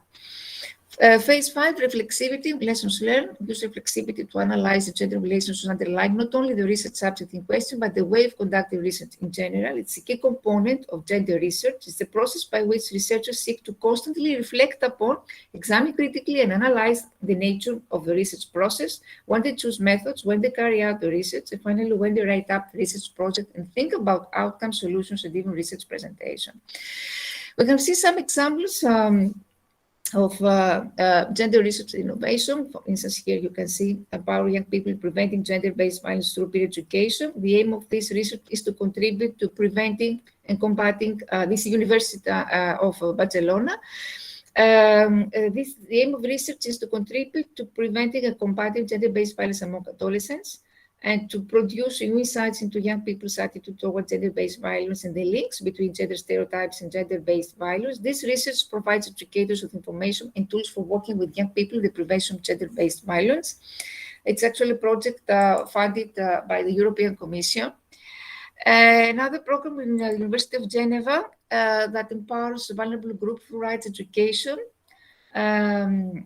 Phase 5, reflexivity, lessons learned. Use reflexivity to analyze the gender relations underlying not only the research subject in question, but the way of conducting research in general. It's a key component of gender research. It's the process by which researchers seek to constantly reflect upon, examine critically, and analyze the nature of the research process, when they choose methods, when they carry out the research, and finally, when they write up the research project and think about outcomes, solutions, and even research presentation. We can see some examples of gender research innovation. For instance, here you can see empowering young people preventing gender-based violence through peer education. The aim of this research is to contribute to preventing and combating this University of Barcelona. The aim of research is to contribute to preventing and combating gender-based violence among adolescents, and to produce new insights into young people's attitude toward gender-based violence and the links between gender stereotypes and gender-based violence. This research provides educators with information and tools for working with young people in the prevention of gender-based violence. It's actually a project funded by the European Commission. Another program in the University of Geneva that empowers vulnerable groups through rights education.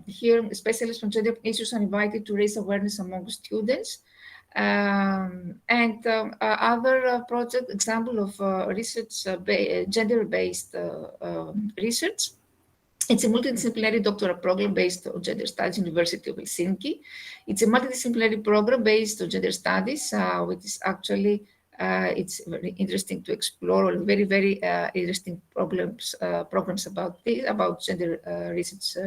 Here, specialists on gender issues are invited to raise awareness among students. Other project example of research, gender-based research. It's a multidisciplinary doctoral program based on gender studies, University of Helsinki. It's a multidisciplinary program based on gender studies, which is actually it's very interesting to explore very, very interesting programs about gender research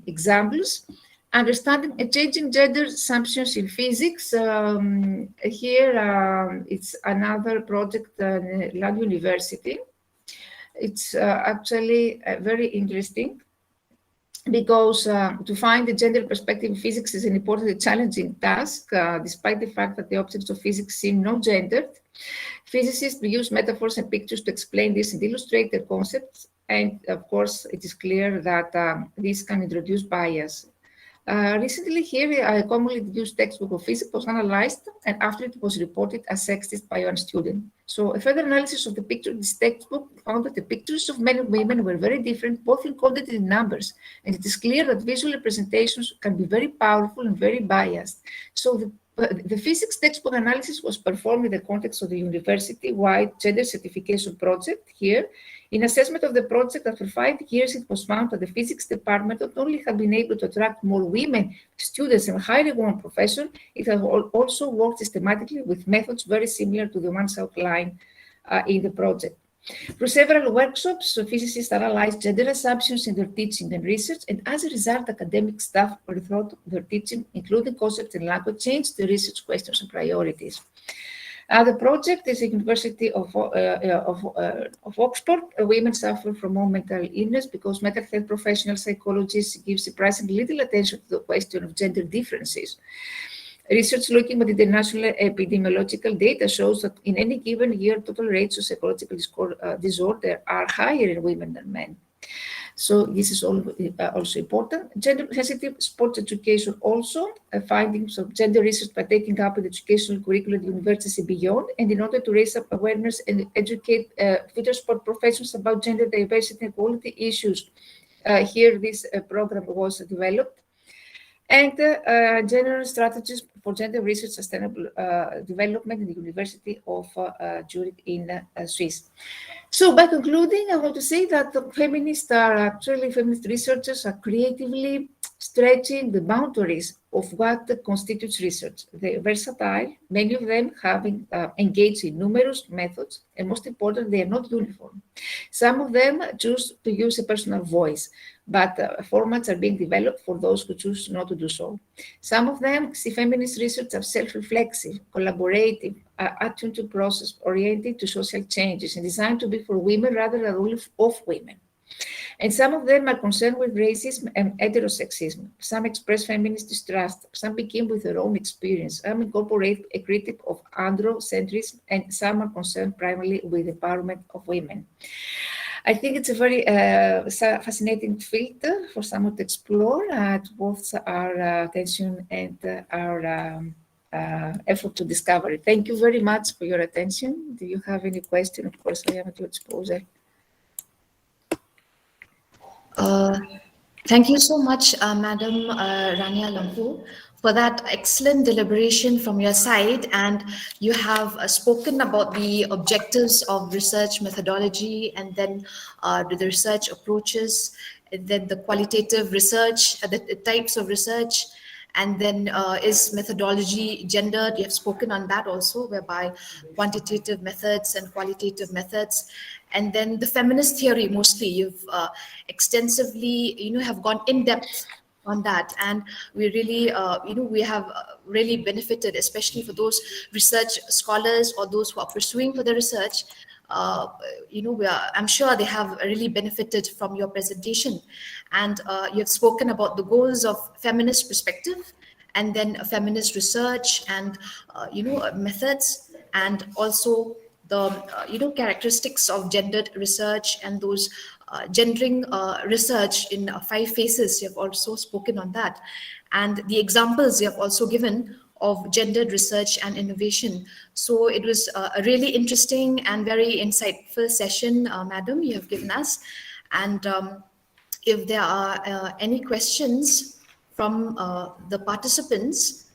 examples. Understanding and changing gender assumptions in physics. Here, it's another project at Lund University. It's actually very interesting because to find the gender perspective in physics is an important and challenging task, despite the fact that the objects of physics seem not gendered. Physicists use metaphors and pictures to explain this and illustrate their concepts. And of course, it is clear that this can introduce bias. Recently here, a commonly used textbook of physics was analyzed, and after it was reported as sexist by one student. So a further analysis of the picture in this textbook found that the pictures of men and women were very different, both in content and in numbers. And it is clear that visual representations can be very powerful and very biased. So the physics textbook analysis was performed in the context of the university-wide gender certification project here. In assessment of the project, after 5 years, it was found that the physics department not only had been able to attract more women students and highly women professors, it had also worked systematically with methods very similar to the ones outlined in the project. Through several workshops, physicists analyzed gender assumptions in their teaching and research, and as a result, academic staff rethought their teaching, including concepts and language, changed the research questions and priorities. The project is a University of Oxford. Women suffer from more mental illness because mental health professional psychologists give surprisingly little attention to the question of gender differences. Research looking at international epidemiological data shows that in any given year, total rates of psychological disorder are higher in women than men. So this is also important. Gender-sensitive sports education also, findings of gender research by taking up an educational curriculum at universities and beyond, and in order to raise up awareness and educate future sport professionals about gender diversity and equality issues. Here this program was developed. And general strategies for gender research sustainable development in the University of Zurich in Swiss. So by concluding, I want to say that feminist researchers are creatively stretching the boundaries of what constitutes research. They're versatile, many of them having engaged in numerous methods, and most important, they are not uniform. Some of them choose to use a personal voice. but formats are being developed for those who choose not to do so. Some of them see feminist research as self-reflexive, collaborative, attuned to process, oriented to social changes, and designed to be for women rather than only of women. And some of them are concerned with racism and heterosexism. Some express feminist distrust. Some begin with their own experience. Some incorporate a critique of androcentrism, and some are concerned primarily with the empowerment of women. I think it's a very fascinating field for someone to explore. It both our attention and our effort to discover it. Thank you very much for your attention. Do you have any question? Of course, I am at your disposal. Thank you so much, Madam Rania Lampu, for that excellent deliberation from your side. And you have spoken about the objectives of research methodology, and then the research approaches, and then the qualitative research, the types of research, and then is methodology gendered? You have spoken on that also, whereby quantitative methods and qualitative methods. And then the feminist theory, mostly you've extensively, have gone in depth on that, and we really, we have really benefited, especially for those research scholars or those who are pursuing for the research. I'm sure they have really benefited from your presentation, and you have spoken about the goals of feminist perspective, and then feminist research, and methods, and also the characteristics of gendered research, and those gendering research in 5 phases. You have also spoken on that, and the examples you have also given of gendered research and innovation. So it was a really interesting and very insightful session, Madam, you have given us. And if there are any questions from the participants,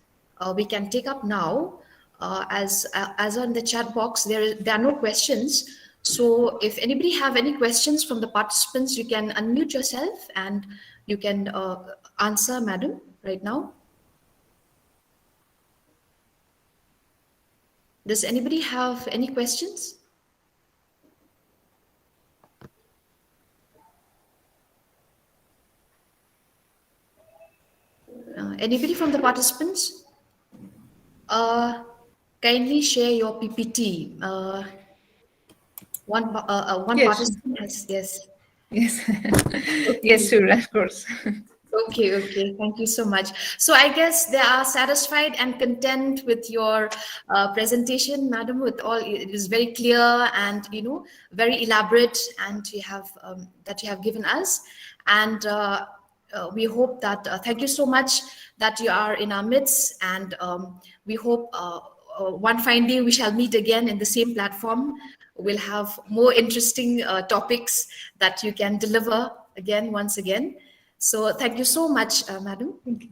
we can take up now. As on the chat box, there are no questions. So if anybody have any questions from the participants, you can unmute yourself and you can answer, Madam, right now. Does anybody have any questions? Anybody from the participants? Kindly share your PPT. One Yes. participant has, yes. Yes. Okay. Yes, sure, of course. Okay. Thank you so much. So I guess they are satisfied and content with your presentation, Madam. With all, it is very clear and very elaborate, and you have that you have given us, and we hope that. Thank you so much that you are in our midst, and we hope one fine day we shall meet again in the same platform. We'll have more interesting topics that you can deliver again, once again. So thank you so much, Madam. Thank you.